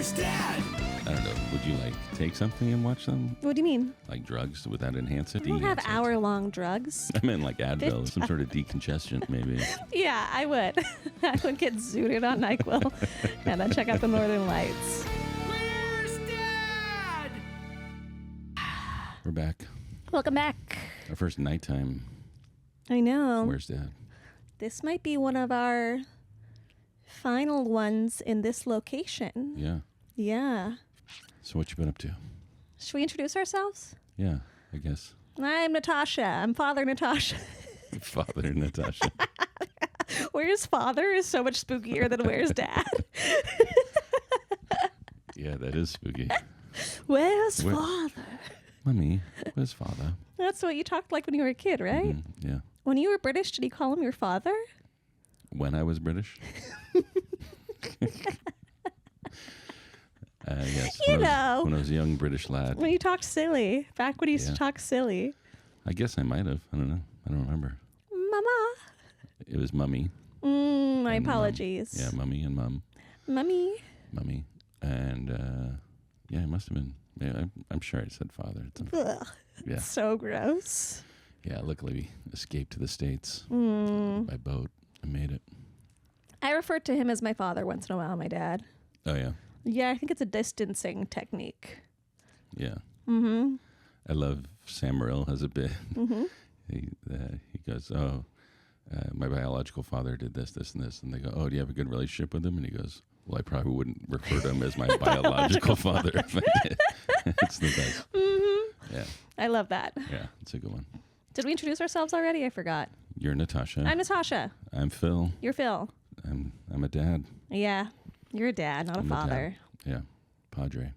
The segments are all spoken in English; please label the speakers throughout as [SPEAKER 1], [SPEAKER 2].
[SPEAKER 1] Where's Dad?
[SPEAKER 2] I don't know. Would you like take something and watch them?
[SPEAKER 3] What do you mean?
[SPEAKER 2] Like drugs? Would that enhance it?
[SPEAKER 3] I don't have
[SPEAKER 2] De-enhance it?
[SPEAKER 3] hour-long drugs.
[SPEAKER 2] I meant like Advil, some sort of decongestant, maybe.
[SPEAKER 3] Yeah, I would. I would get zooted on NyQuil and then check out the Northern Lights.
[SPEAKER 1] Where's Dad?
[SPEAKER 2] We're back.
[SPEAKER 3] Welcome back.
[SPEAKER 2] Our first nighttime.
[SPEAKER 3] I know.
[SPEAKER 2] Where's Dad?
[SPEAKER 3] This might be one of our final ones in this location.
[SPEAKER 2] Yeah.
[SPEAKER 3] Yeah.
[SPEAKER 2] So what you been up to?
[SPEAKER 3] Should we introduce ourselves?
[SPEAKER 2] Yeah, I guess.
[SPEAKER 3] I'm Natasha. I'm Father Natasha.
[SPEAKER 2] Father Natasha.
[SPEAKER 3] Where's Father is so much spookier than Where's Dad.
[SPEAKER 2] Yeah, that is spooky.
[SPEAKER 3] Where's
[SPEAKER 2] Where-
[SPEAKER 3] Father?
[SPEAKER 2] Mummy, where's Father?
[SPEAKER 3] That's what you talked like when you were a kid, right?
[SPEAKER 2] Yeah.
[SPEAKER 3] When you were British, did you call him your father?
[SPEAKER 2] When I was British? Yes.
[SPEAKER 3] You
[SPEAKER 2] When
[SPEAKER 3] know.
[SPEAKER 2] I was a young British lad.
[SPEAKER 3] When you talked silly. Back when you used to
[SPEAKER 2] Yeah.
[SPEAKER 3] talk silly.
[SPEAKER 2] I guess I might have. I don't know. I don't remember.
[SPEAKER 3] Mama.
[SPEAKER 2] It was Mummy.
[SPEAKER 3] My
[SPEAKER 2] and Mum.
[SPEAKER 3] apologies.
[SPEAKER 2] Yeah, Mummy and Mum.
[SPEAKER 3] Mummy.
[SPEAKER 2] Mummy. And, yeah, it must have been. Yeah, I'm sure I said father.
[SPEAKER 3] Ugh.
[SPEAKER 2] Yeah.
[SPEAKER 3] So gross.
[SPEAKER 2] Yeah, luckily we escaped to the States by boat and made it.
[SPEAKER 3] I refer to him as my father once in a while, my dad.
[SPEAKER 2] Oh, yeah.
[SPEAKER 3] Yeah, I think it's a distancing technique.
[SPEAKER 2] Yeah.
[SPEAKER 3] Mm-hmm.
[SPEAKER 2] I love Sam Morril has a bit.
[SPEAKER 3] Mm-hmm.
[SPEAKER 2] He goes, my biological father did this, this, and this. And they go, oh, do you have a good relationship with him? And he goes, well, I probably wouldn't refer to him as my biological father if I did. It's the best.
[SPEAKER 3] Mm-hmm.
[SPEAKER 2] Yeah.
[SPEAKER 3] I love that.
[SPEAKER 2] Yeah, it's a good one.
[SPEAKER 3] Did we introduce ourselves already? I forgot.
[SPEAKER 2] You're Natasha.
[SPEAKER 3] I'm Natasha.
[SPEAKER 2] I'm Phil.
[SPEAKER 3] You're Phil.
[SPEAKER 2] I'm a dad.
[SPEAKER 3] Yeah. You're a dad, not
[SPEAKER 2] I'm
[SPEAKER 3] a father.
[SPEAKER 2] dad. Yeah, Padre.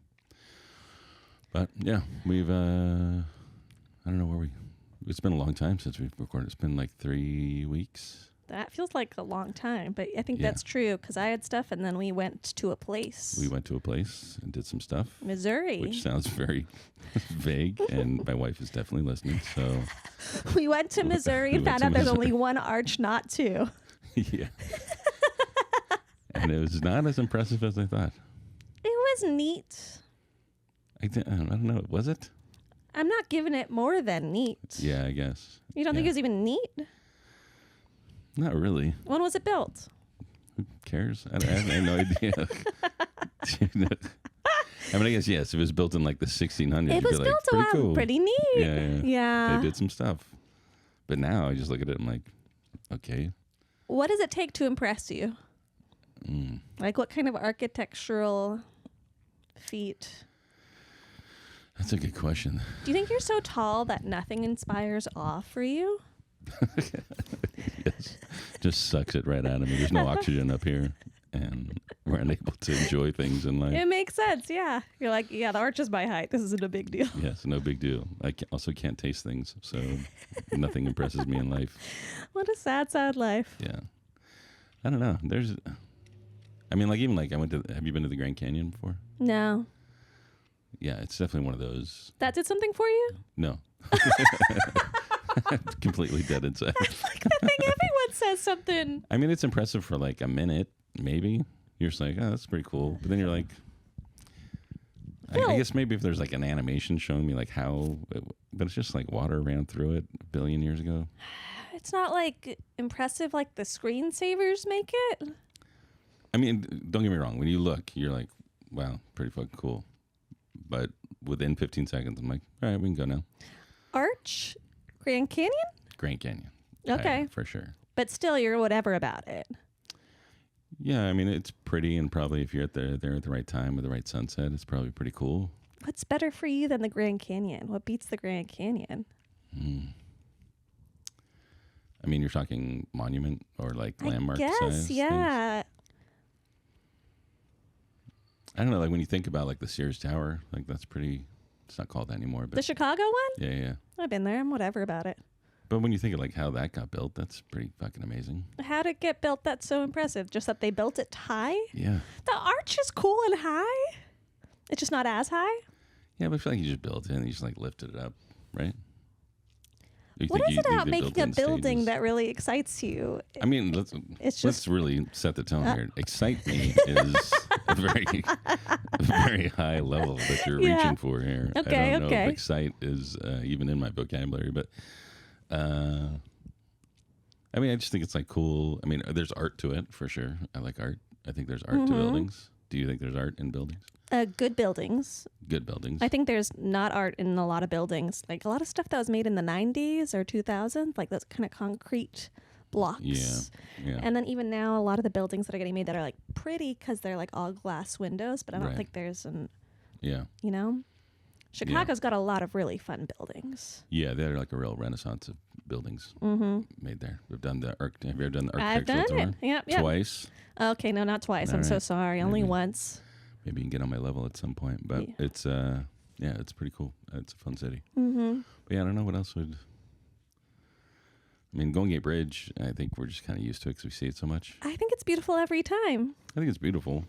[SPEAKER 2] But yeah, we've I don't know where it's been a long time since we've recorded. It's been like 3 weeks.
[SPEAKER 3] That feels like a long time, but I think
[SPEAKER 2] Yeah.
[SPEAKER 3] that's true because I had stuff and then we went to a place.
[SPEAKER 2] We went to a place and did some stuff.
[SPEAKER 3] Missouri.
[SPEAKER 2] Which sounds very vague, and my wife is definitely listening. So
[SPEAKER 3] We went to Missouri and
[SPEAKER 2] We went
[SPEAKER 3] found
[SPEAKER 2] to
[SPEAKER 3] out there's
[SPEAKER 2] Missouri.
[SPEAKER 3] only one arch, not two.
[SPEAKER 2] yeah, and it was not as impressive as I thought.
[SPEAKER 3] It was neat.
[SPEAKER 2] I don't know. Was it?
[SPEAKER 3] I'm not giving it more than neat.
[SPEAKER 2] Yeah, I guess.
[SPEAKER 3] You don't think it was even neat?
[SPEAKER 2] Not really.
[SPEAKER 3] When was it built?
[SPEAKER 2] Who cares? I have no idea. I mean, I guess, yes, it was built in like the 1600s.
[SPEAKER 3] It was
[SPEAKER 2] You'd be
[SPEAKER 3] built
[SPEAKER 2] like, pretty cool.
[SPEAKER 3] pretty neat.
[SPEAKER 2] Yeah.
[SPEAKER 3] Yeah.
[SPEAKER 2] They did some stuff. But now I just look at it and I'm like, okay.
[SPEAKER 3] What does it take to impress you?
[SPEAKER 2] Mm.
[SPEAKER 3] Like what kind of architectural feat?
[SPEAKER 2] That's a good question.
[SPEAKER 3] Do you think you're so tall that nothing inspires awe for you?
[SPEAKER 2] Yes. Just sucks it right out of me. There's no oxygen up here. And we're unable to enjoy things in life.
[SPEAKER 3] It makes sense, yeah. You're like, yeah, the arch is my height. This isn't a big deal.
[SPEAKER 2] Yes, no big deal. I also can't taste things, so nothing impresses me in life.
[SPEAKER 3] What a sad, sad life.
[SPEAKER 2] Yeah. I don't know. I mean, like, even like I went to, have you been to the Grand Canyon before?
[SPEAKER 3] No.
[SPEAKER 2] Yeah, it's definitely one of those.
[SPEAKER 3] That did something for you?
[SPEAKER 2] No. Completely dead inside.
[SPEAKER 3] That's like the thing everyone says something.
[SPEAKER 2] I mean, it's impressive for like a minute, maybe. You're just like, oh, that's pretty cool. But then you're like, I guess maybe if there's like an animation showing me like how, but it's just like water ran through it a billion years ago.
[SPEAKER 3] It's not like impressive like the screensavers make it.
[SPEAKER 2] I mean, don't get me wrong. When you look, you're like, wow, pretty fucking cool. But within 15 seconds, I'm like, all right, we can go now.
[SPEAKER 3] Arch? Grand Canyon?
[SPEAKER 2] Grand Canyon.
[SPEAKER 3] Okay.
[SPEAKER 2] For sure.
[SPEAKER 3] But still, you're whatever about it.
[SPEAKER 2] Yeah, I mean, it's pretty, and probably if you're there at the right time with the right sunset, it's probably pretty cool.
[SPEAKER 3] What's better for you than the Grand Canyon? What beats the Grand Canyon?
[SPEAKER 2] I mean, you're talking monument or like landmark
[SPEAKER 3] I guess,
[SPEAKER 2] size
[SPEAKER 3] yeah.
[SPEAKER 2] things? I don't know, like when you think about like the Sears Tower, like that's pretty, it's not called that anymore. But
[SPEAKER 3] The Chicago one?
[SPEAKER 2] yeah.
[SPEAKER 3] I've been there. I'm whatever about it.
[SPEAKER 2] But when you think of like how that got built, that's pretty fucking amazing.
[SPEAKER 3] How did it get built that's so impressive? Just that they built it high?
[SPEAKER 2] Yeah.
[SPEAKER 3] The arch is cool and high. It's just not as high.
[SPEAKER 2] Yeah, but I feel like you just built it and you just like lifted it up, right?
[SPEAKER 3] What is it about
[SPEAKER 2] they
[SPEAKER 3] making
[SPEAKER 2] built
[SPEAKER 3] a
[SPEAKER 2] in
[SPEAKER 3] building
[SPEAKER 2] stages?
[SPEAKER 3] that really excites you?
[SPEAKER 2] I mean,
[SPEAKER 3] It's
[SPEAKER 2] let's
[SPEAKER 3] just
[SPEAKER 2] really set the tone here. Excite me is a very high level that you're
[SPEAKER 3] Yeah.
[SPEAKER 2] reaching for here.
[SPEAKER 3] Okay,
[SPEAKER 2] I don't know
[SPEAKER 3] okay.
[SPEAKER 2] if excite is even in my vocabulary, but I mean, I just think it's like cool. I mean, there's art to it for sure. I like art. I think there's art to buildings. Do you think there's art in buildings?
[SPEAKER 3] Good buildings.
[SPEAKER 2] Good buildings.
[SPEAKER 3] I think there's not art in a lot of buildings. Like a lot of stuff that was made in the 90s or 2000s, like those kind of concrete blocks.
[SPEAKER 2] Yeah.
[SPEAKER 3] And then even now, a lot of the buildings that are getting made that are like pretty because they're like all glass windows, but I don't
[SPEAKER 2] Right.
[SPEAKER 3] think there's an,
[SPEAKER 2] Yeah.
[SPEAKER 3] you know? Chicago's got a lot of really fun buildings.
[SPEAKER 2] Yeah, they're like a real renaissance of buildings made there. We've done the have you ever done the
[SPEAKER 3] I've
[SPEAKER 2] architectural
[SPEAKER 3] done
[SPEAKER 2] tour?
[SPEAKER 3] it. Yep.
[SPEAKER 2] Twice.
[SPEAKER 3] Okay, no, not twice. I'm so
[SPEAKER 2] Alright.
[SPEAKER 3] sorry. Only
[SPEAKER 2] Maybe.
[SPEAKER 3] once.
[SPEAKER 2] Maybe you can get on my level at some point. But
[SPEAKER 3] Yeah.
[SPEAKER 2] it's it's pretty cool. It's a fun city.
[SPEAKER 3] Mm-hmm.
[SPEAKER 2] But yeah, I don't know what else would. I mean, Golden Gate Bridge, I think we're just kind of used to it because we see it so much.
[SPEAKER 3] I think it's beautiful every time.
[SPEAKER 2] I think it's beautiful.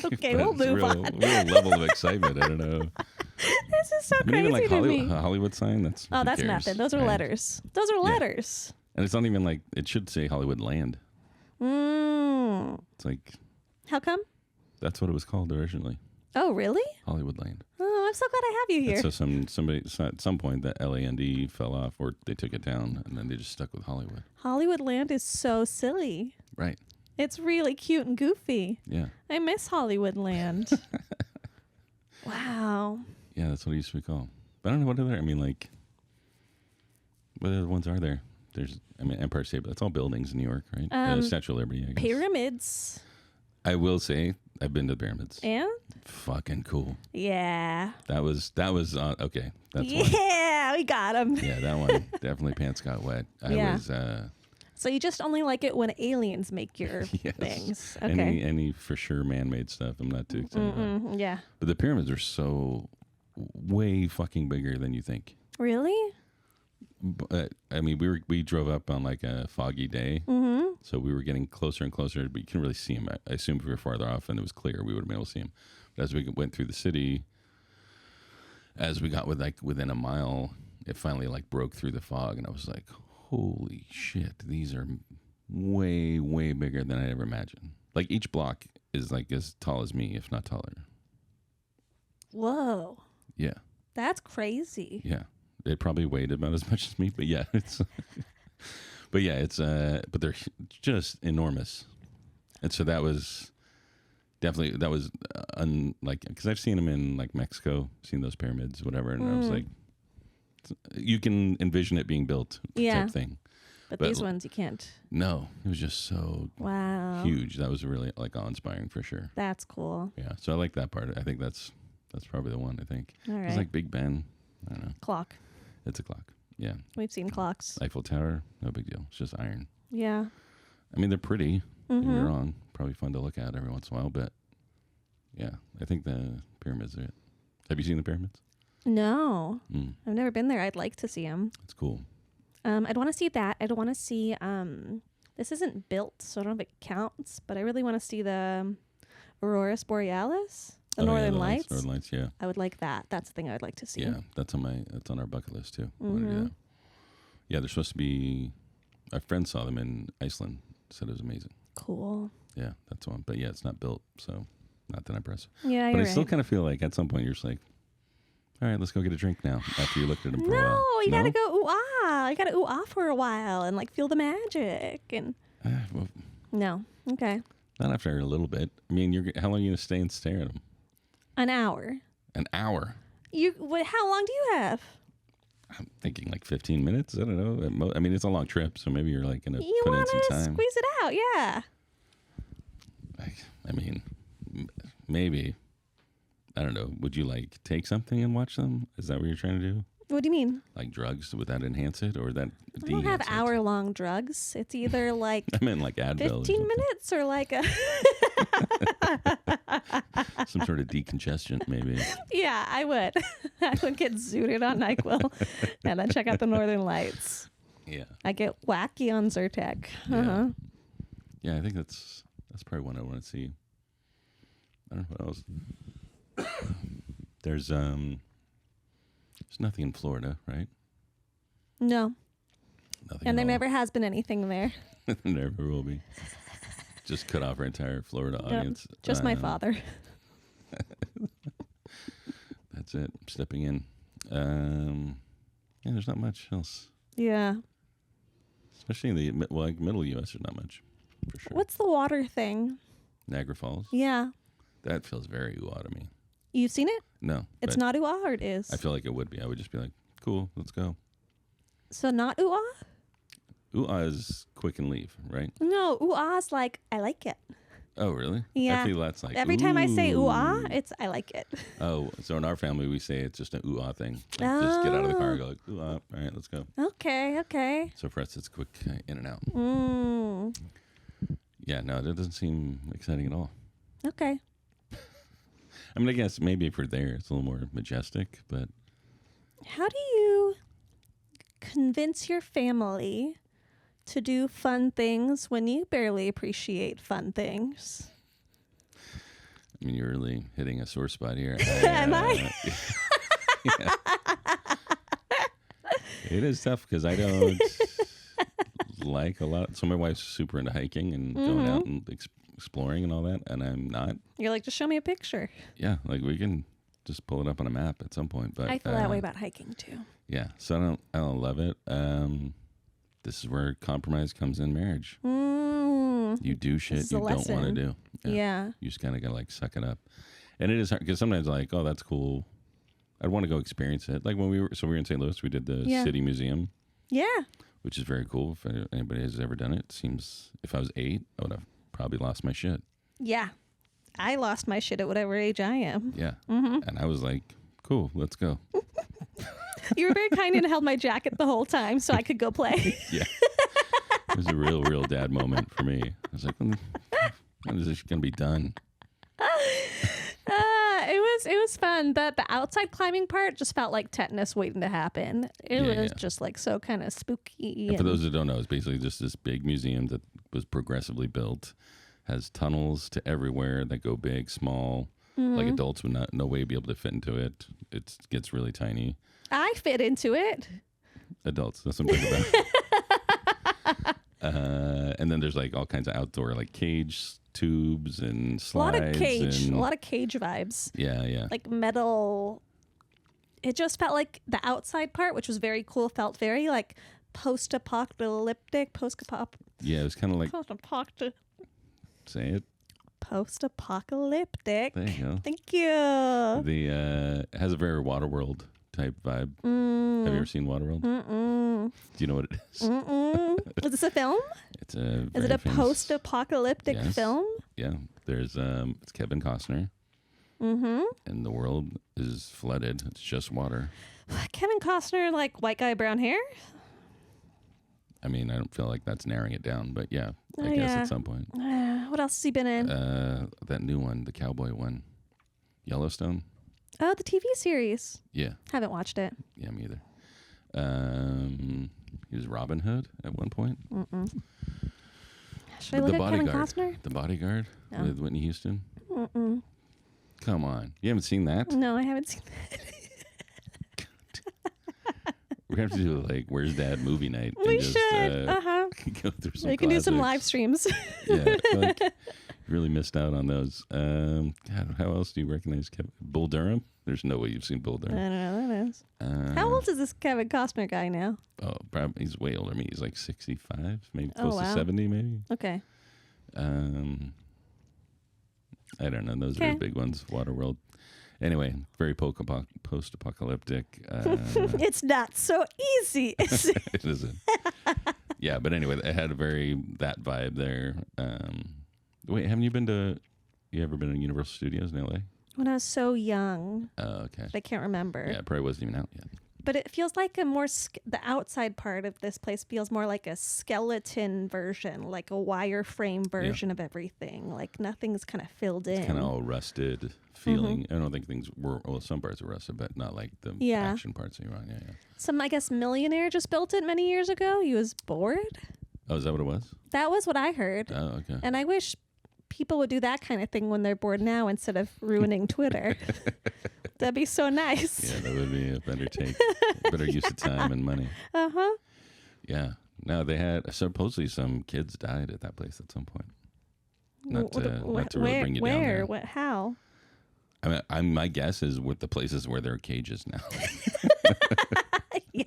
[SPEAKER 3] Okay,
[SPEAKER 2] But
[SPEAKER 3] we'll
[SPEAKER 2] it's a
[SPEAKER 3] move
[SPEAKER 2] real,
[SPEAKER 3] on.
[SPEAKER 2] real level of excitement. I don't know.
[SPEAKER 3] This is so
[SPEAKER 2] I mean,
[SPEAKER 3] crazy
[SPEAKER 2] even like
[SPEAKER 3] to me.
[SPEAKER 2] Hollywood sign, that's
[SPEAKER 3] Oh,
[SPEAKER 2] who
[SPEAKER 3] that's
[SPEAKER 2] cares,
[SPEAKER 3] nothing. Those are
[SPEAKER 2] right?
[SPEAKER 3] letters. Those are
[SPEAKER 2] Yeah.
[SPEAKER 3] letters.
[SPEAKER 2] And it's not even like, it should say Hollywood Land. It's like,
[SPEAKER 3] How come?
[SPEAKER 2] that's what it was called originally,
[SPEAKER 3] Oh, really?
[SPEAKER 2] Hollywood Land.
[SPEAKER 3] Oh, I'm so glad I have you here.
[SPEAKER 2] And so somebody at some point that LAND fell off, or they took it down, and then they just stuck with Hollywood.
[SPEAKER 3] Hollywood Land is so silly.
[SPEAKER 2] Right.
[SPEAKER 3] It's really cute and goofy.
[SPEAKER 2] Yeah.
[SPEAKER 3] I miss Hollywood Land. Wow.
[SPEAKER 2] Yeah, that's what it used to be called. But I don't know what other. I mean, like, what other ones are there? There's, I mean, Empire State, but that's all buildings in New York, right? Statue of Liberty, I guess.
[SPEAKER 3] Pyramids.
[SPEAKER 2] I will say, I've been to the pyramids.
[SPEAKER 3] And?
[SPEAKER 2] Fucking cool.
[SPEAKER 3] Yeah.
[SPEAKER 2] That was okay. That's one.
[SPEAKER 3] Yeah, we got him.
[SPEAKER 2] Yeah, that one definitely pants got wet.
[SPEAKER 3] Yeah.
[SPEAKER 2] I was
[SPEAKER 3] So you just only like it when aliens make your
[SPEAKER 2] yes.
[SPEAKER 3] things. Okay.
[SPEAKER 2] Any for sure man-made stuff. I'm not too excited about.
[SPEAKER 3] Yeah.
[SPEAKER 2] But the pyramids are so way fucking bigger than you think.
[SPEAKER 3] Really?
[SPEAKER 2] But I mean, we drove up on like a foggy day, so we were getting closer and closer, but you couldn't really see them. I assume if we were farther off and it was clear, we would have been able to see them. But as we went through the city, as we got within a mile, it finally like broke through the fog, and I was like, "Holy shit! These are way, way bigger than I ever imagined." Like each block is like as tall as me, if not taller.
[SPEAKER 3] Whoa.
[SPEAKER 2] Yeah,
[SPEAKER 3] That's crazy.
[SPEAKER 2] yeah. It probably weighed about as much as me, but yeah, it's. But yeah, it's but they're just enormous, and so that was definitely unlike, because I've seen them in like Mexico, seen those pyramids, whatever, and I was like, you can envision it being built,
[SPEAKER 3] Yeah.
[SPEAKER 2] type thing.
[SPEAKER 3] But
[SPEAKER 2] But
[SPEAKER 3] these ones you can't.
[SPEAKER 2] No, it was just so
[SPEAKER 3] Wow.
[SPEAKER 2] huge. That was really like awe-inspiring for sure.
[SPEAKER 3] That's cool.
[SPEAKER 2] Yeah, so I like that part. I think that's probably the one. I think
[SPEAKER 3] All
[SPEAKER 2] it's
[SPEAKER 3] right.
[SPEAKER 2] like Big Ben. I don't know.
[SPEAKER 3] Clock.
[SPEAKER 2] It's a clock. Yeah,
[SPEAKER 3] We've seen clocks.
[SPEAKER 2] Eiffel Tower, no big deal. It's just iron.
[SPEAKER 3] Yeah.
[SPEAKER 2] I mean, they're pretty. Don't get me
[SPEAKER 3] Mhm.
[SPEAKER 2] wrong. Probably fun to look at every once in a while, but yeah, I think the pyramids are it. Have you seen the pyramids?
[SPEAKER 3] No.
[SPEAKER 2] Mm,
[SPEAKER 3] I've never been there. I'd like to see them.
[SPEAKER 2] it's cool.
[SPEAKER 3] I'd want to see that. I'd want to see. This isn't built, so I don't know if it counts. But I really want to see the Aurora Borealis, the
[SPEAKER 2] Oh, yeah,
[SPEAKER 3] Northern
[SPEAKER 2] the
[SPEAKER 3] Lights.
[SPEAKER 2] Northern Lights, yeah.
[SPEAKER 3] I would like that. That's the thing I would like to see.
[SPEAKER 2] Yeah, that's on our bucket list too. I wanna do
[SPEAKER 3] Mhm.
[SPEAKER 2] that. Yeah, they're supposed to be. Our friend saw them in Iceland. Said it was amazing.
[SPEAKER 3] Cool.
[SPEAKER 2] Yeah, that's one. But yeah, it's not built, so not that impressive.
[SPEAKER 3] Yeah,
[SPEAKER 2] But
[SPEAKER 3] you're
[SPEAKER 2] I still
[SPEAKER 3] right.
[SPEAKER 2] kind of feel like at some point you're just like, all right, let's go get a drink now. After you looked at them for a while.
[SPEAKER 3] No, you gotta go ooh ah. You gotta ooh ah for a while and like feel the magic and.
[SPEAKER 2] Well,
[SPEAKER 3] No. Okay.
[SPEAKER 2] not after a little bit. I mean, how long are you gonna stay and stare at them?
[SPEAKER 3] An hour.
[SPEAKER 2] An hour.
[SPEAKER 3] How long do you have?
[SPEAKER 2] I'm thinking like 15 minutes. I don't know. I mean, it's a long trip, so maybe you're like gonna
[SPEAKER 3] You
[SPEAKER 2] put in
[SPEAKER 3] want
[SPEAKER 2] some
[SPEAKER 3] to
[SPEAKER 2] time.
[SPEAKER 3] squeeze it out? Yeah.
[SPEAKER 2] I mean, maybe. I don't know. Would you like take something and watch them? Is that what you're trying to do?
[SPEAKER 3] What do you mean?
[SPEAKER 2] Like drugs? Would that enhance it, or that?
[SPEAKER 3] I don't have
[SPEAKER 2] de-enhance it?
[SPEAKER 3] hour-long drugs. It's either like
[SPEAKER 2] I meant like Advil. or
[SPEAKER 3] 15
[SPEAKER 2] something.
[SPEAKER 3] minutes or like a.
[SPEAKER 2] Some sort of decongestant, maybe.
[SPEAKER 3] Yeah, I would. I would get zooted on NyQuil and then check out the Northern Lights.
[SPEAKER 2] Yeah.
[SPEAKER 3] I get wacky on Zyrtec. Uh-huh.
[SPEAKER 2] Yeah, I think that's probably one I want to see. I don't know what else. There's nothing in Florida, right?
[SPEAKER 3] No.
[SPEAKER 2] Nothing.
[SPEAKER 3] And
[SPEAKER 2] at
[SPEAKER 3] there
[SPEAKER 2] all.
[SPEAKER 3] never has been anything there.
[SPEAKER 2] There never will be. Just cut off our entire Florida audience.
[SPEAKER 3] Just my father.
[SPEAKER 2] That's it. Stepping in. Yeah, there's not much else.
[SPEAKER 3] Yeah.
[SPEAKER 2] Especially in the middle U.S. There's not much, for sure.
[SPEAKER 3] What's the water thing?
[SPEAKER 2] Niagara Falls?
[SPEAKER 3] Yeah.
[SPEAKER 2] That feels very ooh-ah to me.
[SPEAKER 3] You've seen it?
[SPEAKER 2] No.
[SPEAKER 3] It's
[SPEAKER 2] but
[SPEAKER 3] not ooh-ah, or it is?
[SPEAKER 2] I feel like it would be. I would just be like, cool, let's go.
[SPEAKER 3] So not ooh-ah?
[SPEAKER 2] Ooh-ah is quick and leave, right?
[SPEAKER 3] No, ooh-ah's like, I like it.
[SPEAKER 2] Oh, really?
[SPEAKER 3] Yeah.
[SPEAKER 2] I feel that's like
[SPEAKER 3] Every time I say ooh-ah, it's I like it.
[SPEAKER 2] Oh, so in our family, we say it's just an ooh-ah thing. Like, just get out of the car and go like, ooh-ah. All right, let's go.
[SPEAKER 3] Okay.
[SPEAKER 2] So for us, it's quick in and out.
[SPEAKER 3] Mm.
[SPEAKER 2] Yeah, no, that doesn't seem exciting at all.
[SPEAKER 3] Okay.
[SPEAKER 2] I mean, I guess maybe if we're there, it's a little more majestic, but...
[SPEAKER 3] How do you convince your family to do fun things when you barely appreciate fun things?
[SPEAKER 2] I mean, you're really hitting a sore spot here.
[SPEAKER 3] Am I?
[SPEAKER 2] Yeah. It is tough because I don't like a lot. So my wife's super into hiking and going out and exploring and all that, and I'm not.
[SPEAKER 3] You're like, just show me a picture.
[SPEAKER 2] Yeah, like we can just pull it up on a map at some point. But
[SPEAKER 3] I feel that way about hiking too.
[SPEAKER 2] Yeah, so I don't love it. This is where compromise comes in marriage. You do shit you don't want to do.
[SPEAKER 3] Yeah.
[SPEAKER 2] You just kind of got to like suck it up. And it is hard because sometimes like, oh, that's cool. I'd want to go experience it. Like when we were in St. Louis, we did the City Museum. Yeah. Which is very cool. If anybody has ever done it, it seems if I was 8, I would have probably lost my shit.
[SPEAKER 3] Yeah. I lost my shit at whatever age I am.
[SPEAKER 2] Yeah. And I was like, cool, let's go.
[SPEAKER 3] You were very kind and held my jacket the whole time so I could go play.
[SPEAKER 2] Yeah. It was a real dad moment for me. I was like, when is this going to be done?
[SPEAKER 3] It was fun. The outside climbing part just felt like tetanus waiting to happen. It was just like so kind of spooky.
[SPEAKER 2] And for those that don't know, it's basically just this big museum that was progressively built, has tunnels to everywhere that go big, small. Like adults would no way be able to fit into it. It gets really tiny. I
[SPEAKER 3] fit into it.
[SPEAKER 2] Adults, that's what I'm talking about. And then there's like all kinds of outdoor like cage tubes and slides.
[SPEAKER 3] A lot of cage vibes.
[SPEAKER 2] Yeah.
[SPEAKER 3] Like metal. It just felt like the outside part, which was very cool, felt very like post-apocalyptic.
[SPEAKER 2] Yeah, it was kind of like. Say it.
[SPEAKER 3] Post-apocalyptic.
[SPEAKER 2] There you go.
[SPEAKER 3] Thank you.
[SPEAKER 2] It has a very Waterworld type vibe. Have you ever seen Waterworld? Do you know what it is?
[SPEAKER 3] Is this a film?
[SPEAKER 2] It's a.
[SPEAKER 3] Is it a post-apocalyptic film?
[SPEAKER 2] Yeah. There's it's Kevin Costner. And the world is flooded. It's just water.
[SPEAKER 3] Kevin Costner, like white guy, brown hair.
[SPEAKER 2] I mean, I don't feel like that's narrowing it down, but yeah, I guess at some point.
[SPEAKER 3] What else has he been in?
[SPEAKER 2] That new one, the cowboy one, Yellowstone.
[SPEAKER 3] Oh, the TV series.
[SPEAKER 2] Yeah.
[SPEAKER 3] Haven't watched it.
[SPEAKER 2] Yeah, me either. He was Robin Hood at one point.
[SPEAKER 3] Should I look at Kevin Costner?
[SPEAKER 2] The Bodyguard with Whitney Houston. Come on. You haven't seen that?
[SPEAKER 3] No, I haven't seen that.
[SPEAKER 2] We have to do like Where's Dad movie night.
[SPEAKER 3] We
[SPEAKER 2] just,
[SPEAKER 3] should.
[SPEAKER 2] Go through some
[SPEAKER 3] We can do some live streams.
[SPEAKER 2] Yeah, I feel like you really missed out on those. God, how else do you recognize Bull Durham? There's no way you've seen Bull Durham.
[SPEAKER 3] I don't know who that is. How old is this Kevin Costner guy now?
[SPEAKER 2] Oh, probably he's way older than me. He's like 65, maybe close to 70, maybe.
[SPEAKER 3] Okay.
[SPEAKER 2] I don't know. Those are the big ones. Waterworld. Anyway, very post-apocalyptic.
[SPEAKER 3] It's not so easy, is it?
[SPEAKER 2] It isn't. Yeah, but anyway, it had that vibe there. Wait, haven't you ever been to Universal Studios in LA?
[SPEAKER 3] When I was so young.
[SPEAKER 2] Oh, okay.
[SPEAKER 3] I can't remember.
[SPEAKER 2] Yeah, it probably wasn't even out yet.
[SPEAKER 3] But it feels like a more, the outside part of this place feels more like a skeleton version, like a wireframe version of everything. Like nothing's kind of filled in.
[SPEAKER 2] It's kind of all rusted feeling. I don't think things were, some parts are rusted, but not like the action parts that you're on. Yeah.
[SPEAKER 3] Some, I guess, millionaire just built it many years ago. He was bored.
[SPEAKER 2] Oh, is that what it was?
[SPEAKER 3] That was what I heard.
[SPEAKER 2] Oh, okay.
[SPEAKER 3] And I wish people would do that kind of thing when they're bored now instead of ruining Twitter. That'd be so nice.
[SPEAKER 2] Yeah, that would be a better take. Better use of time and money. Yeah. No, they had supposedly some kids died at that place at some point. not to really bring you down
[SPEAKER 3] where?
[SPEAKER 2] there.
[SPEAKER 3] What? How?
[SPEAKER 2] I mean, my guess is with the places where there are cages now.
[SPEAKER 3] Yeah,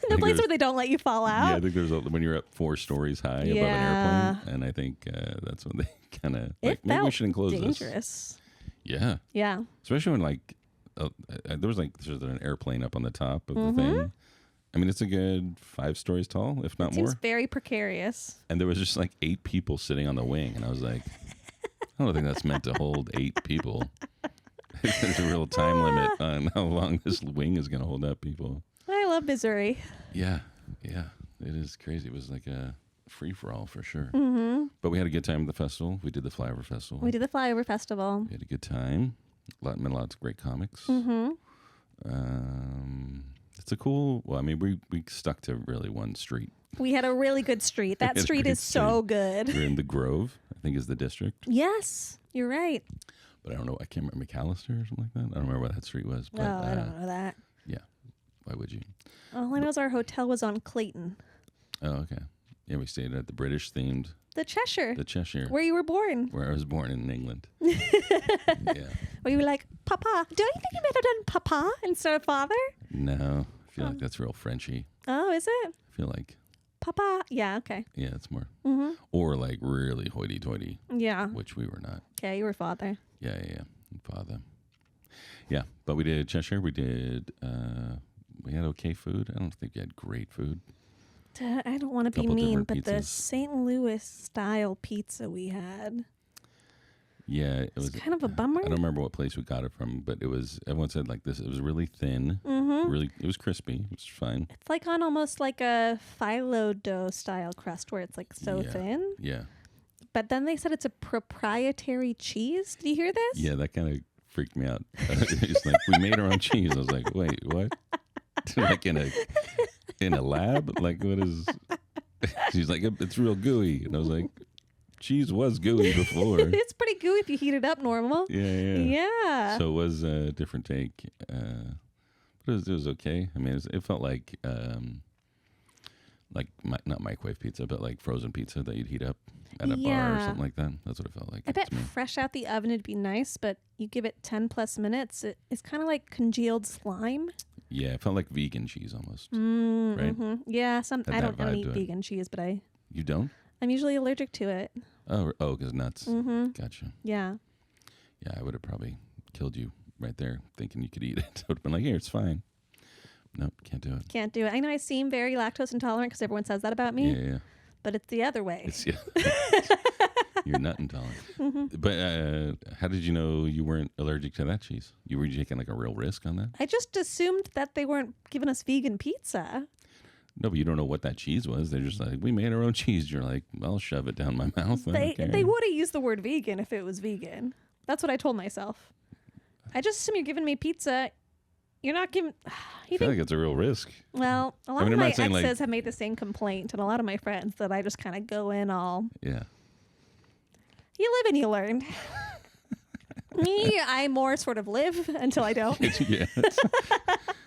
[SPEAKER 3] the place where they don't let you fall out.
[SPEAKER 2] Yeah, I think when you're up 4 stories high above an airplane, and I think that's when they kind of like maybe we should enclose
[SPEAKER 3] dangerous.
[SPEAKER 2] this. Yeah,
[SPEAKER 3] Yeah.
[SPEAKER 2] especially when like there's an airplane up on the top of the thing. I mean, it's a good 5 stories tall, if not more.
[SPEAKER 3] Seems very precarious.
[SPEAKER 2] And there was just like 8 people sitting on the wing, and I was like, I don't think that's meant to hold 8 people. There's a real time limit on how long this wing is going to hold up people.
[SPEAKER 3] I love Missouri.
[SPEAKER 2] Yeah, it is crazy. It was like a free-for-all for sure.
[SPEAKER 3] Mm-hmm.
[SPEAKER 2] But we had a good time at the festival. We did the Flyover Festival.
[SPEAKER 3] We did the Flyover Festival.
[SPEAKER 2] We had a good time. Met lots of great comics.
[SPEAKER 3] Mm-hmm.
[SPEAKER 2] It's a cool... Well, I mean, we stuck to really one street.
[SPEAKER 3] We had a really good street. That street is so good.
[SPEAKER 2] We're in the Grove, I think is the district.
[SPEAKER 3] Yes, you're right.
[SPEAKER 2] But I don't know. I can't remember McAllister or something like that. I don't remember what that street was. But,
[SPEAKER 3] No, I don't know that.
[SPEAKER 2] Yeah. Why would you?
[SPEAKER 3] All I know is our hotel was on Clayton.
[SPEAKER 2] Oh, okay. Yeah, we stayed at the British-themed...
[SPEAKER 3] The Cheshire.
[SPEAKER 2] The Cheshire.
[SPEAKER 3] Where you were born.
[SPEAKER 2] Where I was born in England. Yeah.
[SPEAKER 3] Where you were like, Papa. Don't you think you might have done Papa instead of Father?
[SPEAKER 2] No. I feel like that's real Frenchy.
[SPEAKER 3] Oh, is it?
[SPEAKER 2] I feel like...
[SPEAKER 3] Papa. Yeah, okay.
[SPEAKER 2] Yeah, it's more.
[SPEAKER 3] Mm-hmm.
[SPEAKER 2] Or like really hoity-toity.
[SPEAKER 3] Yeah.
[SPEAKER 2] Which we were not.
[SPEAKER 3] Okay, you were Father.
[SPEAKER 2] Yeah. Father. Yeah, but we did Cheshire. We did... we had okay food. I don't think we had great food.
[SPEAKER 3] I don't want to be
[SPEAKER 2] Couple
[SPEAKER 3] mean,
[SPEAKER 2] different
[SPEAKER 3] but the
[SPEAKER 2] pizzas.
[SPEAKER 3] St. Louis style pizza we had.
[SPEAKER 2] Yeah, it was
[SPEAKER 3] kind of a bummer.
[SPEAKER 2] I don't remember what place we got it from, but it was. Everyone said like this. It was really thin.
[SPEAKER 3] Mm-hmm.
[SPEAKER 2] Really, it was crispy. It was fine.
[SPEAKER 3] It's like on almost like a phyllo dough style crust where it's like so
[SPEAKER 2] Yeah.
[SPEAKER 3] thin.
[SPEAKER 2] Yeah.
[SPEAKER 3] But then they said it's a proprietary cheese. Did you hear this?
[SPEAKER 2] Yeah, that kind of freaked me out. It's like we made our own cheese. I was like, wait, what? Like in a lab? Like what is? She's like, it's real gooey, and I was like, cheese was gooey before.
[SPEAKER 3] It's pretty gooey if you heat it up normal.
[SPEAKER 2] Yeah.
[SPEAKER 3] Yeah.
[SPEAKER 2] So it was a different take, but it was okay. I mean, it felt like not microwave pizza, but like frozen pizza that you'd heat up at a bar or something like that. That's what it felt like.
[SPEAKER 3] I bet fresh out the oven would be nice, but you give it 10 plus minutes, it's kind of like congealed slime.
[SPEAKER 2] Yeah, it felt like vegan cheese almost. Right?
[SPEAKER 3] Mm-hmm. Yeah, I don't eat
[SPEAKER 2] to it.
[SPEAKER 3] vegan cheese, but
[SPEAKER 2] You don't?
[SPEAKER 3] I'm usually allergic to it.
[SPEAKER 2] Oh, because nuts.
[SPEAKER 3] Mm-hmm.
[SPEAKER 2] Gotcha.
[SPEAKER 3] Yeah.
[SPEAKER 2] Yeah, I would have probably killed you right there, thinking you could eat it. I would have been like, here, it's fine. Nope, can't do it.
[SPEAKER 3] Can't do it. I know I seem very lactose intolerant because everyone says that about me.
[SPEAKER 2] Yeah.
[SPEAKER 3] But it's the other way.
[SPEAKER 2] You're nut intolerant. Mm-hmm. But how did you know you weren't allergic to that cheese? You were taking like a real risk on that?
[SPEAKER 3] I just assumed that they weren't giving us vegan pizza.
[SPEAKER 2] No, but you don't know what that cheese was. They're just like, we made our own cheese. You're like, I'll shove it down my mouth.
[SPEAKER 3] They would have used the word vegan if it was vegan. That's what I told myself. I just assume you're giving me pizza. You're not giving...
[SPEAKER 2] I feel like it's a real risk.
[SPEAKER 3] Well, a lot of my exes have made the same complaint, and a lot of my friends, that I just kind of go in all...
[SPEAKER 2] Yeah.
[SPEAKER 3] You live and you learn. Me, I more sort of live until I don't.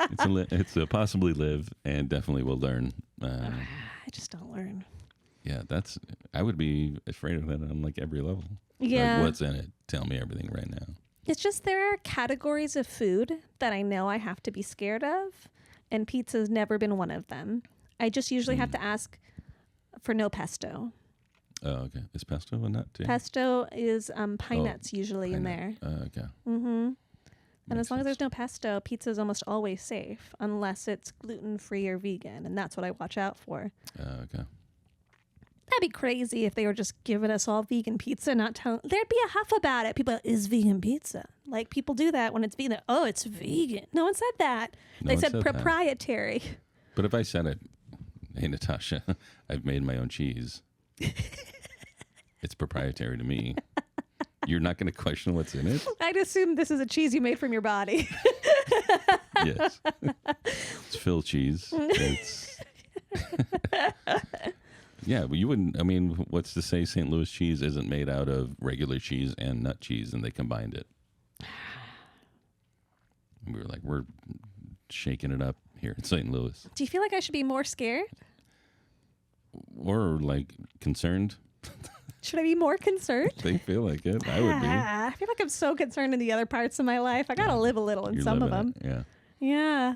[SPEAKER 2] It's a possibly live and definitely will learn.
[SPEAKER 3] I just don't learn.
[SPEAKER 2] Yeah, I would be afraid of that on like every level.
[SPEAKER 3] Yeah.
[SPEAKER 2] Like, what's in it? Tell me everything right now.
[SPEAKER 3] It's just there are categories of food that I know I have to be scared of, and pizza's never been one of them. I just usually have to ask for no pesto.
[SPEAKER 2] Oh, okay. Is pesto a nut too?
[SPEAKER 3] Pesto is pine nuts usually in there.
[SPEAKER 2] Okay.
[SPEAKER 3] Mm-hmm. And as long as there's no pesto, pizza is almost always safe, unless it's gluten-free or vegan, and that's what I watch out for.
[SPEAKER 2] Okay.
[SPEAKER 3] That'd be crazy if they were just giving us all vegan pizza, not telling... There'd be a huff about it. People, is vegan pizza. Like, people do that when it's vegan. Oh, it's vegan. No one said that. They said proprietary.
[SPEAKER 2] But if I said it, hey, Natasha, I've made my own cheese. It's proprietary to me. You're not going to question what's in it?
[SPEAKER 3] I'd assume this is a cheese you made from your body.
[SPEAKER 2] Yes. It's Phil cheese. It's... Yeah, but you wouldn't... I mean, what's to say St. Louis cheese isn't made out of regular cheese and nut cheese and they combined it? And we were like, we're shaking it up here in St. Louis.
[SPEAKER 3] Do you feel like I should be more scared?
[SPEAKER 2] Or like concerned.
[SPEAKER 3] Should I be more concerned?
[SPEAKER 2] They feel like it. I would be.
[SPEAKER 3] I feel like I'm so concerned in the other parts of my life. I gotta live a little in
[SPEAKER 2] You're
[SPEAKER 3] some of
[SPEAKER 2] living
[SPEAKER 3] them.
[SPEAKER 2] it. Yeah.
[SPEAKER 3] Yeah.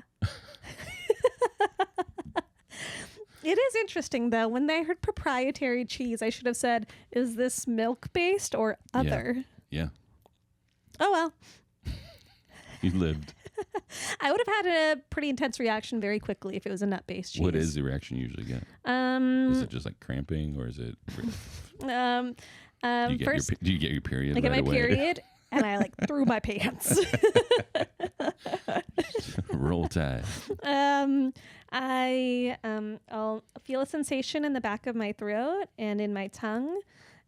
[SPEAKER 3] It is interesting, though. When they heard proprietary cheese, I should have said, is this milk-based or other?
[SPEAKER 2] Yeah.
[SPEAKER 3] Oh, well.
[SPEAKER 2] You lived.
[SPEAKER 3] I would have had a pretty intense reaction very quickly if it was a nut-based cheese.
[SPEAKER 2] What is the reaction you usually get? Is it just like cramping, or is it... do you get your period
[SPEAKER 3] I get
[SPEAKER 2] right
[SPEAKER 3] my
[SPEAKER 2] away?
[SPEAKER 3] period, and I like threw my pants.
[SPEAKER 2] Roll Tide.
[SPEAKER 3] I'll feel a sensation in the back of my throat and in my tongue,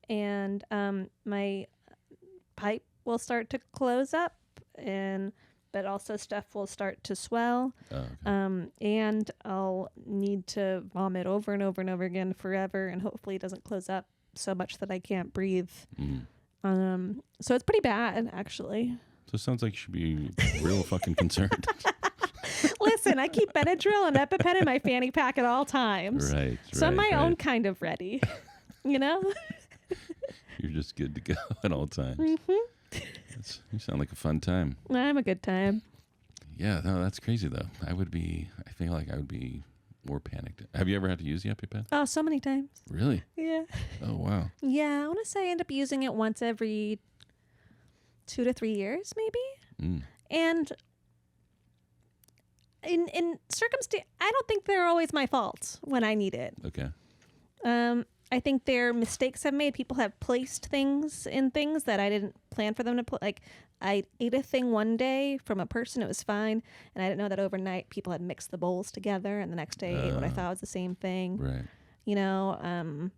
[SPEAKER 3] and my pipe will start to close up, but also stuff will start to swell.
[SPEAKER 2] Oh, okay.
[SPEAKER 3] And I'll need to vomit over and over and over again forever, and hopefully it doesn't close up so much that I can't breathe. So it's pretty bad, actually.
[SPEAKER 2] So it sounds like you should be real fucking concerned.
[SPEAKER 3] Listen, I keep Benadryl and EpiPen in my fanny pack at all times.
[SPEAKER 2] Right.
[SPEAKER 3] So I'm my own kind of ready. You know?
[SPEAKER 2] You're just good to go at all times.
[SPEAKER 3] Mm-hmm.
[SPEAKER 2] You sound like a fun time.
[SPEAKER 3] I'm a good time.
[SPEAKER 2] Yeah, no, that's crazy though. I feel like I would be more panicked. Have you ever had to use the EpiPen?
[SPEAKER 3] Oh, so many times.
[SPEAKER 2] Really?
[SPEAKER 3] Yeah.
[SPEAKER 2] Oh, wow.
[SPEAKER 3] Yeah, I want to say I end up using it once every 2 to 3 years, maybe. And in circumstance, I don't think they're always my fault when I need it.
[SPEAKER 2] Okay.
[SPEAKER 3] I think they're mistakes I've made. People have placed things in things that I didn't plan for them to put. Like, I ate a thing one day from a person, it was fine, and I didn't know that overnight people had mixed the bowls together, and the next day I ate what I thought was the same thing.
[SPEAKER 2] Right.
[SPEAKER 3] You know,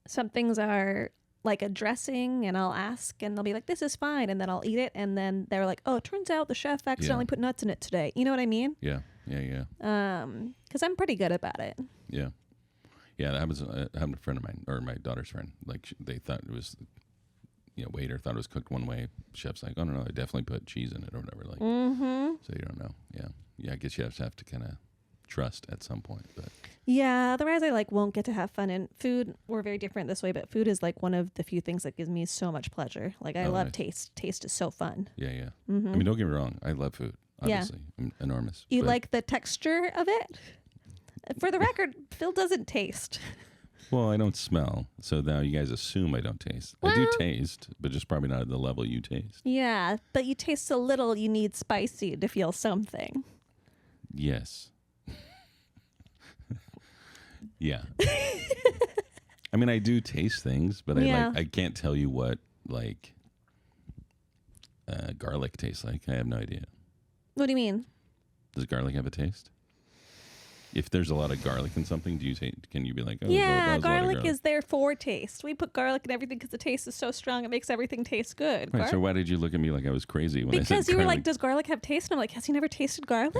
[SPEAKER 3] some things are like a dressing, and I'll ask, and they'll be like, this is fine, and then I'll eat it, and then they're like, oh, it turns out the chef accidentally put nuts in it today. You know what I mean?
[SPEAKER 2] Yeah.
[SPEAKER 3] Because I'm pretty good about it.
[SPEAKER 2] Yeah. Yeah, that happened to a friend of mine, or my daughter's friend. Like, they thought it was, waiter thought it was cooked one way. Chef's like, oh, no, I definitely put cheese in it or whatever. Like, So you don't know. Yeah. Yeah, I guess you have to kind of trust at some point. But
[SPEAKER 3] yeah, otherwise I won't get to have fun. And food, we're very different this way, but food is like one of the few things that gives me so much pleasure. Like, I love taste. Taste is so fun.
[SPEAKER 2] Yeah. I mean, don't get me wrong. I love food, obviously. Yeah. I'm enormous.
[SPEAKER 3] You like the texture of it? For the record, Phil doesn't taste.
[SPEAKER 2] Well, I don't smell, so now you guys assume I don't taste. Well, I do taste, but just probably not at the level you taste. Yeah,
[SPEAKER 3] but you taste so little, you need spicy to feel something.
[SPEAKER 2] Yes. Yeah. I mean, I do taste things, but I can't tell you what garlic tastes like. I have no idea.
[SPEAKER 3] What do you mean?
[SPEAKER 2] Does garlic have a taste? If there's a lot of garlic in something, can you be like, oh,
[SPEAKER 3] yeah, garlic is there for taste. We put garlic in everything because the taste is so strong, it makes everything taste good.
[SPEAKER 2] Right, so why did you look at me like I was crazy when I said
[SPEAKER 3] Because you
[SPEAKER 2] garlic?
[SPEAKER 3] were like, does garlic have taste? And I'm like, has he never tasted garlic?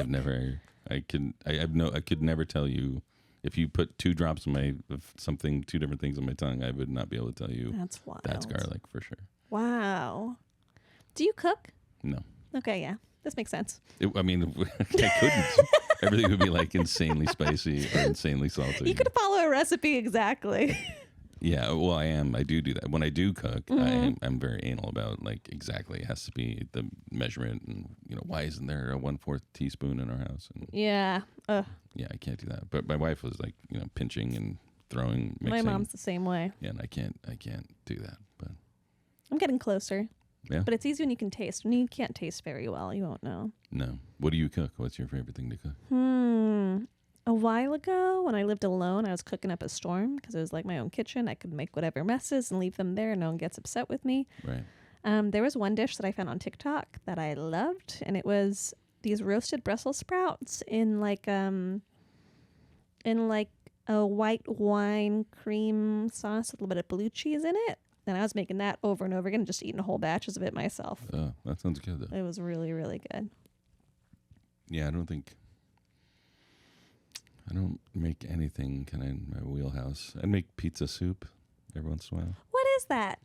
[SPEAKER 2] I could never tell you. If you put 2 drops of 2 different things on my tongue, I would not be able to tell you.
[SPEAKER 3] That's wild.
[SPEAKER 2] That's garlic for sure.
[SPEAKER 3] Wow. Do you cook?
[SPEAKER 2] No.
[SPEAKER 3] Okay, yeah. This makes sense.
[SPEAKER 2] I couldn't. Everything would be like insanely spicy or insanely salty.
[SPEAKER 3] You could follow a recipe exactly.
[SPEAKER 2] Yeah, well, I am. I do that. When I do cook, I'm very anal about exactly. It has to be the measurement, and why isn't there a 1/4 teaspoon in our house? And
[SPEAKER 3] yeah.
[SPEAKER 2] Yeah, I can't do that. But my wife was pinching and throwing, mixing.
[SPEAKER 3] My mom's the same way.
[SPEAKER 2] Yeah, and I can't do that. But
[SPEAKER 3] I'm getting closer.
[SPEAKER 2] Yeah.
[SPEAKER 3] But it's easy when you can taste. When you can't taste very well, you won't know.
[SPEAKER 2] No. What do you cook? What's your favorite thing to cook?
[SPEAKER 3] A while ago, when I lived alone, I was cooking up a storm because it was like my own kitchen. I could make whatever messes and leave them there. No one gets upset with me.
[SPEAKER 2] Right.
[SPEAKER 3] There was one dish that I found on TikTok that I loved, and it was these roasted Brussels sprouts in a white wine cream sauce with a little bit of blue cheese in it. And I was making that over and over again, just eating whole batches of it myself.
[SPEAKER 2] Oh, that sounds good, though.
[SPEAKER 3] It was really, really good.
[SPEAKER 2] Yeah, I don't make anything kind of in my wheelhouse. I'd make pizza soup every once in a while.
[SPEAKER 3] What is that?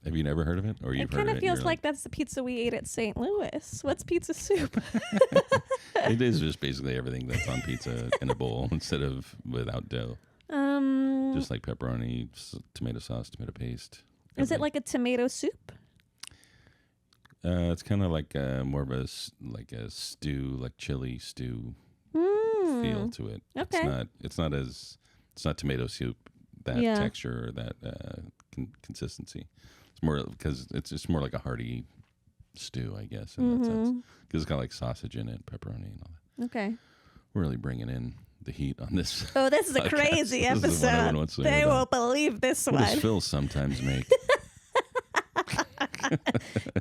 [SPEAKER 2] Have you never heard of it? Or you've heard of it?
[SPEAKER 3] It kind of feels like that's the pizza we ate at St. Louis. What's pizza soup?
[SPEAKER 2] It is just basically everything that's on pizza in a bowl instead of without dough. Just like pepperoni, tomato sauce, tomato paste.
[SPEAKER 3] Is it like a tomato soup?
[SPEAKER 2] It's kind of like more of a stew, like chili stew feel to it.
[SPEAKER 3] Okay.
[SPEAKER 2] It's not tomato soup, that texture or that consistency. It's more because it's just more like a hearty stew, I guess, in that sense. Because it's got like sausage in it, pepperoni, and all that.
[SPEAKER 3] Okay.
[SPEAKER 2] We're really bringing in the heat on this.
[SPEAKER 3] Oh, this is a crazy
[SPEAKER 2] This is the one everyone
[SPEAKER 3] episode.
[SPEAKER 2] wants to
[SPEAKER 3] They
[SPEAKER 2] hear
[SPEAKER 3] won't
[SPEAKER 2] about.
[SPEAKER 3] believe this
[SPEAKER 2] What does
[SPEAKER 3] one.
[SPEAKER 2] Phil sometimes make?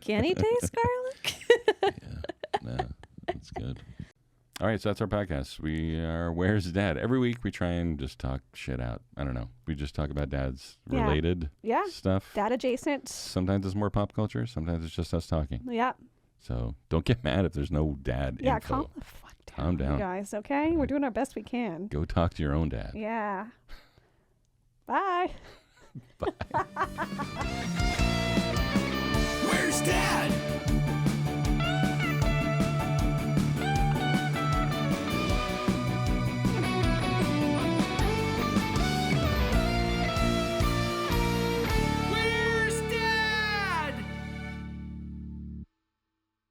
[SPEAKER 3] Can he taste garlic?
[SPEAKER 2] Yeah, no, that's good. All right, so that's our podcast. We are Where's Dad? Every week we try and just talk shit out. I don't know. We just talk about dad's related stuff.
[SPEAKER 3] Dad adjacent.
[SPEAKER 2] Sometimes it's more pop culture. Sometimes it's just us talking.
[SPEAKER 3] Yeah.
[SPEAKER 2] So don't get mad if there's no dad
[SPEAKER 3] Yeah,
[SPEAKER 2] info.
[SPEAKER 3] calm the fuck down,
[SPEAKER 2] Calm down.
[SPEAKER 3] you guys, okay? We're doing our best we can.
[SPEAKER 2] Go talk to your own dad.
[SPEAKER 3] Yeah. Bye.